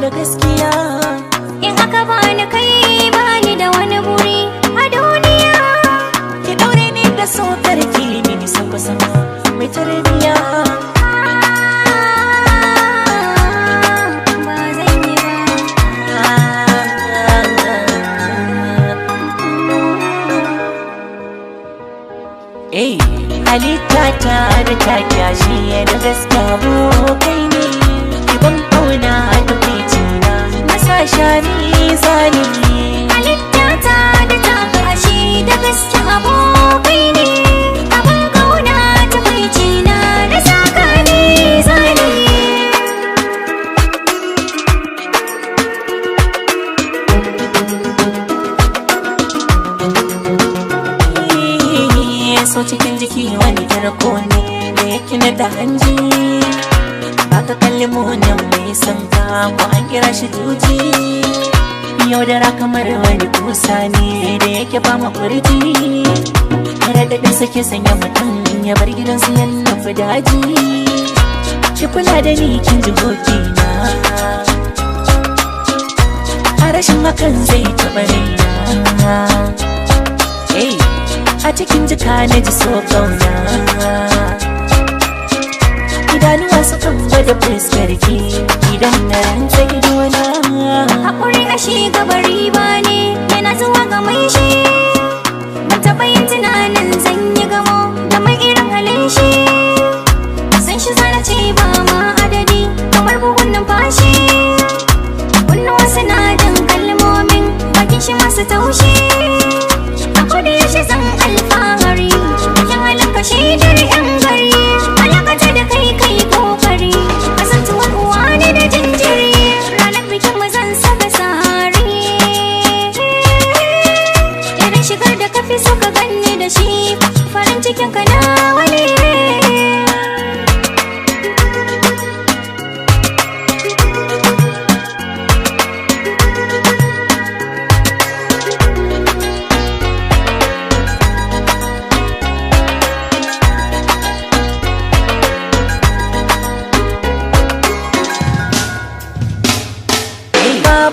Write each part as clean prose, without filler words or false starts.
da gaskiya. In aka bani kai bani da wani buri a duniya. Ki daure ni da so karki mini sama mai tarbiya. Ba zan yi ba. Halitta ta da ta kyashi da gaskiya kai ne. Ban ƙauna da fitina na sa shari zalimi. Halitta ta da ta kashi da gaske abokai ne. Abin ƙauna ta fitina na saka ni zalimi. So cikin jiki wani tarko ne da yake na da hanji. Baka kalli munin mai son ka ko an kira shi juji. Yaudara kamar wani kusa ne da yake ba makurji. Raɗaɗin sake sanya mutum ya bar gidansu ya nufi daji. Ki kula da ni kin ji na. A rashin hakan zai taɓa raina. A cikin jika na ji so kauna. Idanuwa su kan gwada fuskarki idan na rantsa idona. Haƙuri a shiga bari ba ne yana zuwa ga mai shi. Ban taɓa yin tunanin zan yi gamo da mai irin halin shi. San shi zana ce ba ma adadi kamar bugun numfashi. Kunnuwa suna jin kalmomin bakin shi masu taushi. A koda yaushe zan alfahari bikin halin kashi da yan gari. Alakata da kai kai kokari kasantuwar uwa ne da jinjiri. Ranar bikin mu zan saka sari. Irin shigar da kafi suka ganni da shi farin cikin ka nawa ne.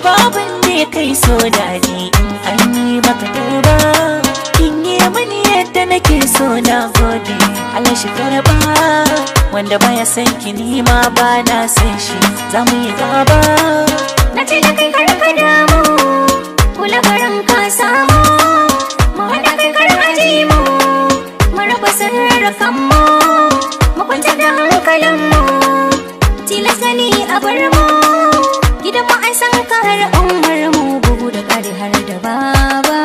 Babban ne kai so daji in an yi maka duba. Kin yi mini yadda nake so na gode Allah shi karba. Wanda baya san ki ni ma ba na san shi za mu yi gaba. Na ce da kai kar ka damu kula garin ka samu. Mu haɗa kai kar aji mu mu raba sirrikan mu. Mu kwanta da hankalin mu tilas gani a bar mu. Gidan mu an san ka har umar mu bugu da ƙari har da baba.